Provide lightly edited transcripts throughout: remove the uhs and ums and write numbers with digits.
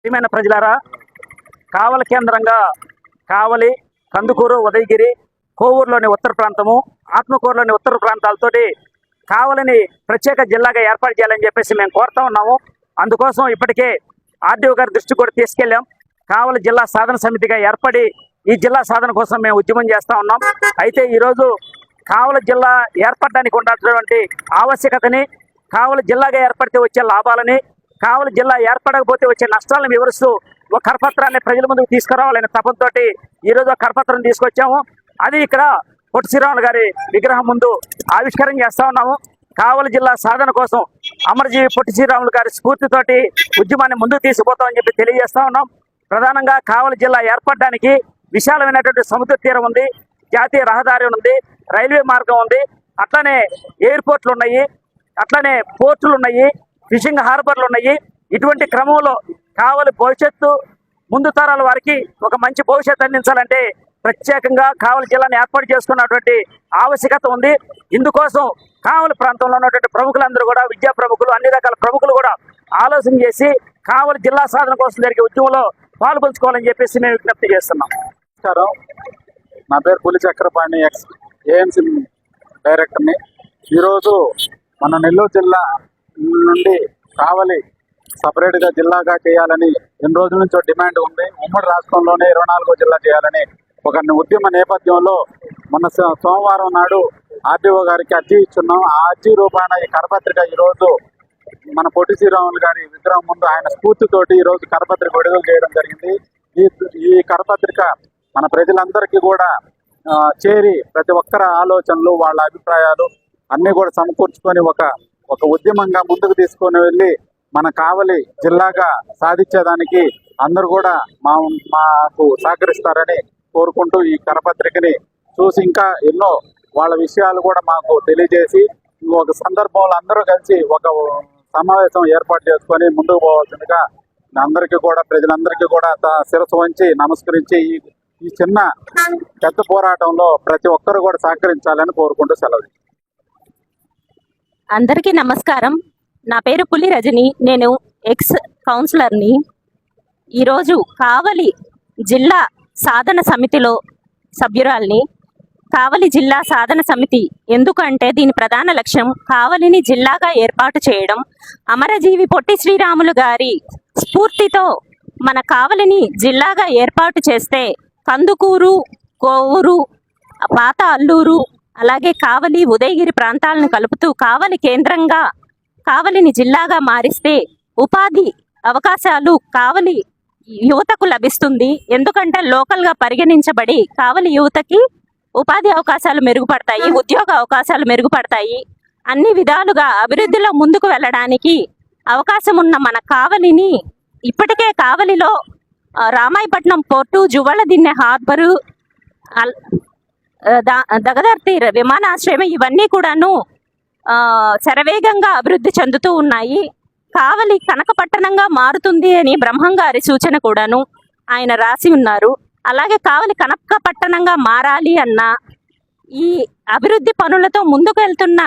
ప్రియమైన ప్రజలారా, కావలి కేంద్రంగా కావలి, కందుకూరు, ఉదయగిరి, కోవూరులోని ఉత్తర ప్రాంతము, ఆత్మకూరులోని ఉత్తర ప్రాంతాలతోటి కావలిని ప్రత్యేక జిల్లాగా ఏర్పాటు చేయాలని చెప్పేసి మేము కోరుతా ఉన్నాము. అందుకోసం ఇప్పటికే ఆర్డీఓ గారి దృష్టి కూడా తీసుకెళ్ళాం. కావలి జిల్లా సాధన సమితిగా ఏర్పడి ఈ జిల్లా సాధన కోసం మేము ఉద్యమం చేస్తూ ఉన్నాం. అయితే ఈరోజు కావలి జిల్లా ఏర్పడడానికి ఉన్నటువంటి ఆవశ్యకతని, కావలి జిల్లాగా ఏర్పడితే వచ్చే లాభాలని, కావలి జిల్లా ఏర్పడకపోతే వచ్చే నష్టాలను వివరిస్తూ ఒక కరపత్రాన్ని ప్రజల ముందుకు తీసుకురావాలనే తపంతో ఈరోజు కరపత్రం తీసుకొచ్చాము. అది ఇక్కడ పొట్టి శ్రీరాములు గారి విగ్రహం ముందు ఆవిష్కరణ చేస్తూ ఉన్నాము. కావలి జిల్లా సాధన కోసం అమరజీవి పొట్టి శ్రీరాములు గారి స్ఫూర్తితోటి ఉద్యమాన్ని ముందుకు తీసుకుపోతామని చెప్పి తెలియజేస్తా ఉన్నాం. ప్రధానంగా కావలి జిల్లా ఏర్పడడానికి విశాలమైనటువంటి సముద్ర తీరం ఉంది, జాతీయ రహదారి ఉంది, రైల్వే మార్గం ఉంది, అట్లనే ఎయిర్పోర్ట్లు ఉన్నాయి, అట్లనే పోర్టులు ఉన్నాయి, ఫిషింగ్ హార్బర్లు ఉన్నాయి. ఇటువంటి క్రమంలో కావలి భవిష్యత్తు ముందు తరాల వారికి ఒక మంచి భవిష్యత్తు అందించాలంటే ప్రత్యేకంగా కావలి జిల్లాను ఏర్పాటు చేసుకున్నటువంటి ఆవశ్యకత ఉంది. ఇందుకోసం కావలి ప్రాంతంలో ఉన్నటువంటి ప్రముఖులందరూ కూడా, విద్యా ప్రముఖులు, అన్ని రకాల ప్రముఖులు కూడా ఆలోచన చేసి కావలి జిల్లా సాధన కోసం జరిగే ఉద్యమంలో పాల్పంచుకోవాలని చెప్పేసి మేము విజ్ఞప్తి చేస్తున్నాం. నమస్కారం, నా పేరు పులి చక్రపాణి, ఎక్స్ ఏఎంసీ డైరెక్టర్ని. ఈరోజు మన నెల్లూరు జిల్లా నుండి కావలి సపరేట్గా జిల్లాగా చేయాలని ఎన్ని రోజుల నుంచో డిమాండ్ ఉంది. ఉమ్మడి రాష్ట్రంలోనే 24వ జిల్లా చేయాలని ఒక ఉద్యమ నేపథ్యంలో మొన్న సోమవారం నాడు ఆర్డీఓ గారికి అర్జీ ఇచ్చున్నాం. ఆ అర్జీ రూపాన ఈ కరపత్రిక ఈరోజు మన పొట్టి శ్రీరాములు గారి విగ్రహం ముందు ఆయన స్ఫూర్తితోటి ఈరోజు కరపత్రిక విడుదల చేయడం జరిగింది. ఈ కరపత్రిక మన ప్రజలందరికీ కూడా చేరి ప్రతి ఒక్కరి ఆలోచనలు, వాళ్ళ అభిప్రాయాలు అన్నీ కూడా సమకూర్చుకొని ఒక ఉద్యమంగా ముందుకు తీసుకొని వెళ్ళి మన కావలి జిల్లాగా సాధించేదానికి అందరూ కూడా మాకు సహకరిస్తారని కోరుకుంటూ ఈ కరపత్రికని చూసి ఇంకా ఎన్నో వాళ్ళ విషయాలు కూడా మాకు తెలియజేసి ఒక సందర్భంలో అందరూ కలిసి ఒక సమావేశం ఏర్పాటు చేసుకొని ముందుకు పోవాల్సిందిగా అందరికీ కూడా, ప్రజలందరికీ కూడా శిరస్సు వంచి నమస్కరించి ఈ చిన్న పెద్ద పోరాటంలో ప్రతి ఒక్కరు కూడా సహకరించాలని కోరుకుంటూ సెలవు. అందరికీ నమస్కారం. నా పేరు పులి రజని, నేను ఎక్స్ కౌన్సిలర్ని. ఈరోజు కావలి జిల్లా సాధన సమితిలో సభ్యురాల్ని. కావలి జిల్లా సాధన సమితి ఎందుకంటే దీని ప్రధాన లక్ష్యం కావలిని జిల్లాగా ఏర్పాటు చేయడం. అమరజీవి పొట్టి శ్రీరాములు గారి స్ఫూర్తితో మన కావలిని జిల్లాగా ఏర్పాటు చేస్తే కందుకూరు, కోవూరు, పాత అల్లూరు, అలాగే కావలి, ఉదయగిరి ప్రాంతాలను కలుపుతూ కావలి కేంద్రంగా కావలిని జిల్లాగా మారిస్తే ఉపాధి అవకాశాలు కావలి యువతకు లభిస్తుంది. ఎందుకంటే లోకల్గా పరిగణించబడి కావలి యువతకి ఉపాధి అవకాశాలు మెరుగుపడతాయి, ఉద్యోగ అవకాశాలు మెరుగుపడతాయి. అన్ని విధాలుగా అభివృద్ధిలో ముందుకు వెళ్ళడానికి అవకాశం ఉన్న మన కావలిని ఇప్పటికే కావలిలో రామాయపట్నం పోర్టు, జువ్వలదిన్నె హార్బరు, దగదర్తి విమానాశ్రయం ఇవన్నీ కూడాను శరవేగంగా అభివృద్ధి చెందుతూ ఉన్నాయి. కావలి కనకపట్టణంగా మారుతుంది అని బ్రహ్మంగారి సూచన కూడాను ఆయన రాసి ఉన్నారు. అలాగే కావలి కనకపట్టణంగా మారాలి అన్న ఈ అభివృద్ధి పనులతో ముందుకు వెళ్తున్న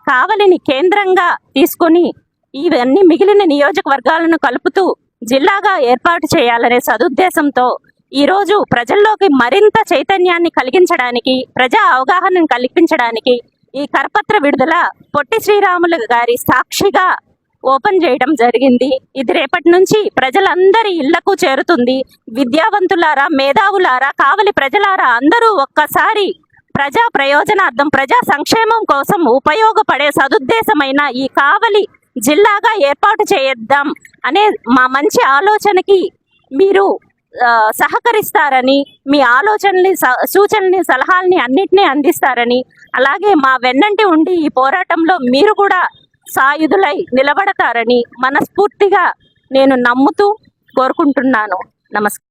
కావలిని కేంద్రంగా తీసుకొని ఇవన్నీ మిగిలిన నియోజకవర్గాలను కలుపుతూ జిల్లాగా ఏర్పాటు చేయాలనే సదుద్దేశంతో ఈరోజు ప్రజల్లోకి మరింత చైతన్యాన్ని కలిగించడానికి, ప్రజా అవగాహనను కల్పించడానికి ఈ కరపత్ర విడుదల పొట్టి శ్రీరాములు గారి సాక్షిగా ఓపెన్ చేయడం జరిగింది. ఇది రేపటి నుంచి ప్రజలందరి ఇళ్లకు చేరుతుంది. విద్యావంతులారా, మేధావులారా, కావలి ప్రజలారా అందరూ ఒక్కసారి ప్రజా ప్రయోజనార్థం, ప్రజా సంక్షేమం కోసం ఉపయోగపడే సదుద్దేశమైన ఈ కావలి జిల్లాగా ఏర్పాటు చేద్దాం అనే మా మంచి ఆలోచనకి మీరు సహకరిస్తారని, మీ ఆలోచనల్ని, సూచనల్ని, సలహాలని అన్నిటినీ అందిస్తారని, అలాగే మా వెన్నంటి ఉండి ఈ పోరాటంలో మీరు కూడా సాయుధులై నిలబడతారని మనస్ఫూర్తిగా నేను నమ్ముతూ కోరుకుంటున్నాను. నమస్కారం.